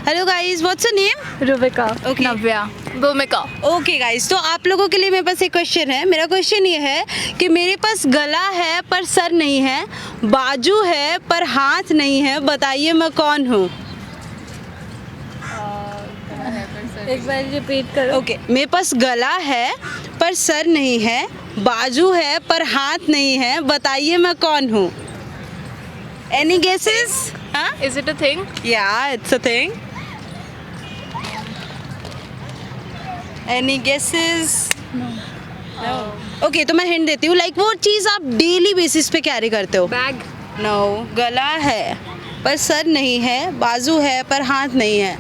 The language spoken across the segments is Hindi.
Hello guys, what's your name? Rubika. Okay. नव्या। भूमिका। ओके गाइस, तो आप लोगों के लिए मेरे पास एक क्वेश्चन है। मेरा क्वेश्चन ये है कि मेरे पास गला है पर सर नहीं है, बाजू है पर हाथ नहीं है, बताइए मैं कौन हूँ? एक बार रिपीट करो। ओके, मेरे पास गला है पर सर नहीं है, बाजू है पर हाथ नहीं है, बताइए मैं कौन हूँ? Any guesses? हाँ? Is it a thing? Yeah, it's a thing. Any guesses? No. Okay, तो मैं हिंट देती हूँ, लाइक वो चीज़ आप डेली बेसिस पे कैरी करते हो. बैग। No, गला है पर सर नहीं है, बाजू है पर हाथ नहीं है.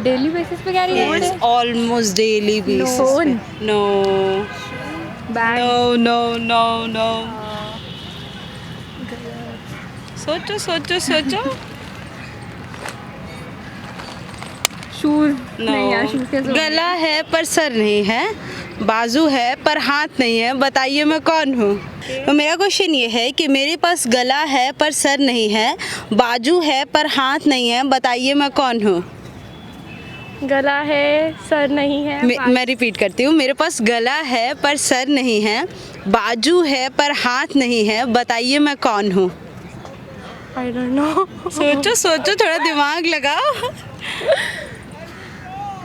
डेली बेसिस पे कैरी करते Yes, हैं? almost daily basis. Phone. पे. No. बैग। No. सोचो. शूज। No. नहीं यार, शूज कैसे होंगे? गला है पर सर नहीं है, बाजू है पर हाथ नहीं है, बताइए मैं कौन हूँ? तो मेरा क्वेश्चन ये है कि मेरे पास गला है पर सर नहीं है, बाजू है पर हाथ नहीं है, बताइए मैं कौन हूँ? गला है, सर नहीं है। मैं रिपीट करती हूँ, मेरे पास गला है पर सर नहीं है, बाजू है पर हाथ नहीं है, बताइए मैं कौन हूँ? I don't know. सोचो, थोड़ा दिमाग लगाओ.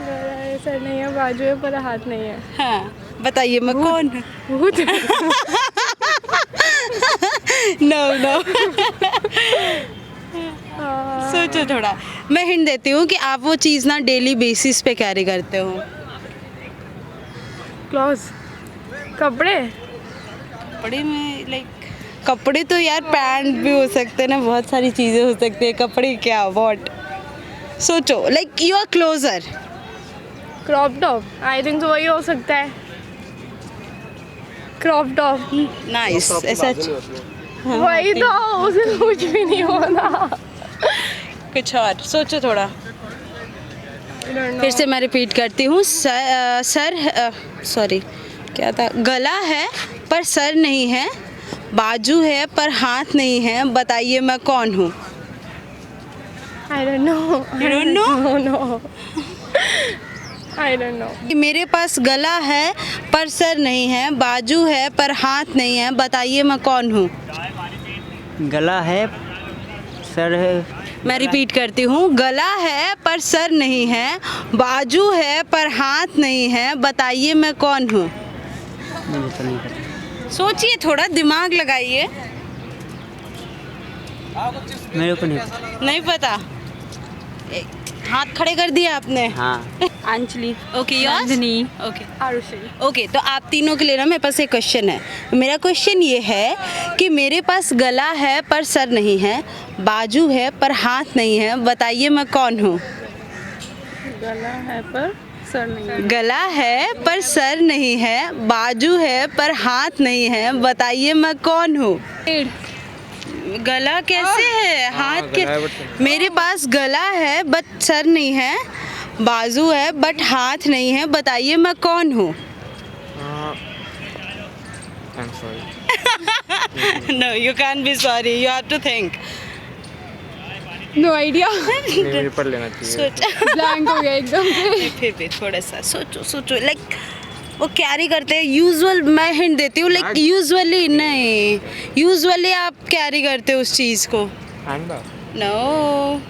गला है, सर नहीं है, बाजू है पर हाथ नहीं है। हाँ, बताइए मैं कौन हूँ? भूत। No. सोचो थोड़ा. मैं हिंट देती हूँ कि आप वो चीज़ ना डेली बेसिस पे कैरी करते हो. क्लॉज। कपड़े। कपड़े में लाइक कपड़े तो यार पैंट भी हो सकते हैं ना, बहुत सारी चीज़ें हो सकती है. कपड़े क्या, व्हाट? सोचो, like you are closer. Crop top. I think तो वही हो सकता है। Crop top. नाइस. ऐसा वही तो, उसे कुछ भी नहीं होना। कुछ और सोचो थोड़ा. I don't know. फिर से मैं रिपीट करती हूँ. सॉरी, क्या था? गला है पर सर नहीं है, बाजू है पर हाथ नहीं है, बताइए मैं कौन हूँ? I don't know. You don't know? No. I don't know. मेरे पास गला है पर सर नहीं है, बाजू है पर हाथ नहीं है, बताइए मैं कौन हूँ? गला है, सर है। मैं रिपीट करती हूँ, गला है पर सर नहीं है, बाजू है पर हाथ नहीं है, बताइए मैं कौन हूँ? मुझे तो नहीं पता। सोचिए थोड़ा, दिमाग लगाइए. मेरे को नहीं पता। नहीं पता? हाथ खड़े कर दिए आपने. हाँ। Anjali. Okay, yours? Nandini. Okay. Aarushi. Okay, तो आप तीनों के लिए ना मेरे पास एक क्वेश्चन है. मेरा क्वेश्चन ये है कि मेरे पास गला है पर सर नहीं है, बाजू है पर हाथ नहीं है, बताइए मैं कौन हूँ? गला है पर सर नहीं है। गला है पर सर नहीं है, बाजू है पर हाथ नहीं है, बताइए मैं कौन हूँ? गला कैसे है, हाथ के? मेरे पास गला है बट सर नहीं है, बाजू है बट हाथ नहीं है, बताइए मैं कौन हूँ? I'm sorry. No, you can't be sorry. You have to think. No idea. नहीं, मुझे पढ़ लेना चाहिए. सोच. ब्लैंक हो गया एकदम से। फिर भी थोड़ा सा सोचो. लाइक वो कैरी करते हैं यूजुअल. मैं हिंट देती हूँ, लाइक यूजुअली नहीं, यूजुअली आप कैरी करते हो उस चीज़ को. Handbag. No,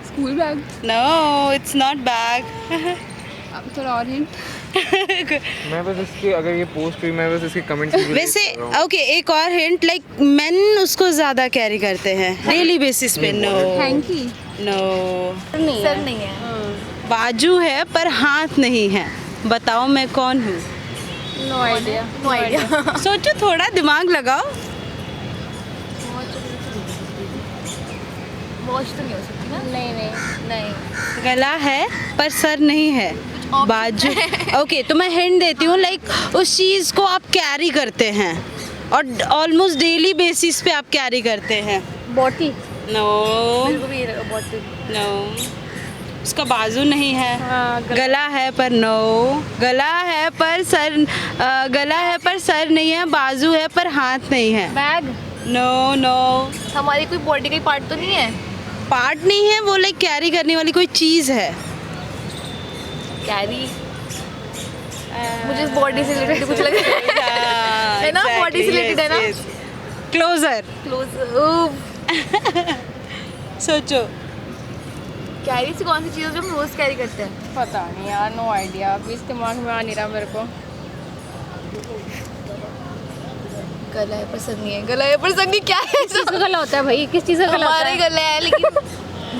school bag. No, it's not bag. अब थोड़ा और हिंट। मैं बस इसके, अगर ये पोस्ट हुई, मैं बस इसके कमेंट्स वैसे ओके, एक और हिंट, लाइक मेन उसको ज़्यादा कैरी करते हैं डेली बेसिस पे. No, hanky. नो. सर नहीं है। बाजू है पर हाथ नहीं है, बताओ मैं कौन हूँ? No idea. सोचो थोड़ा, दिमाग लगाओ. वॉच तो नहीं हो सकती ना? नहीं। गला है पर सर नहीं है, बाजू. ओके, तो मैं हिंट देती हूँ, लाइक उस चीज़ को आप कैरी करते हैं और ऑलमोस्ट डेली बेसिस पे आप कैरी करते हैं. बॉटी। नो, बॉटी। नो, उसका बाजू नहीं है. हाँ, गला है पर नो, गला है पर सर नहीं है, बाजू है पर हाथ नहीं है. बैग। नो. हमारी कोई बॉडी का पार्ट तो नहीं है? पार्ट नहीं है, वो लाइक कैरी करने वाली कोई चीज़ है। कैरी मुझे बॉडी से रिलेटेड कुछ लग रहा है ना, बॉडी से रिलेटेड है ना। क्लोजर। क्लोज सोचो। कैरी से कौन सी चीज़ है जो हम रोज कैरी करते हैं? पता नहीं यार, नो आइडिया, अभी इस दिमाग में आ नहीं रहा मेरे को। गला है पर सर नहीं है, गला है पर सर नहीं, क्या है? किस चीज़ का गला होता है भाई, किस चीज़ का गला होता हमारे है? गला है लेकिन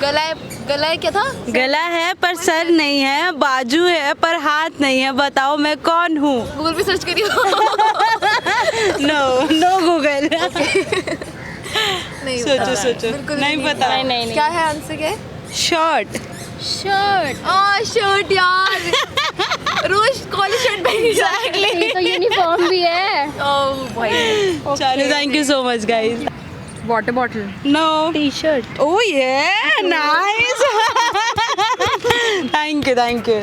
गला है क्या था? गला है पर सर नहीं है, बाजू है पर हाथ नहीं है, बताओ मैं कौन हूँ? गूगल पे सर्च करियो। No no Google. नहीं सोचो पता। सोचो, बिल्कुल नहीं पता। नहीं नहीं नहीं। क्या है आंसर? क्या है? शर्ट। शर्ट। शर्ट यार। रोज कॉलेज शर्ट पहनी जाती है। ये तो यूनिफॉर्म भी है। ओह भाई। चलो, thank you so much guys. Water bottle. No. T shirt. Oh yeah, nice. Thank you.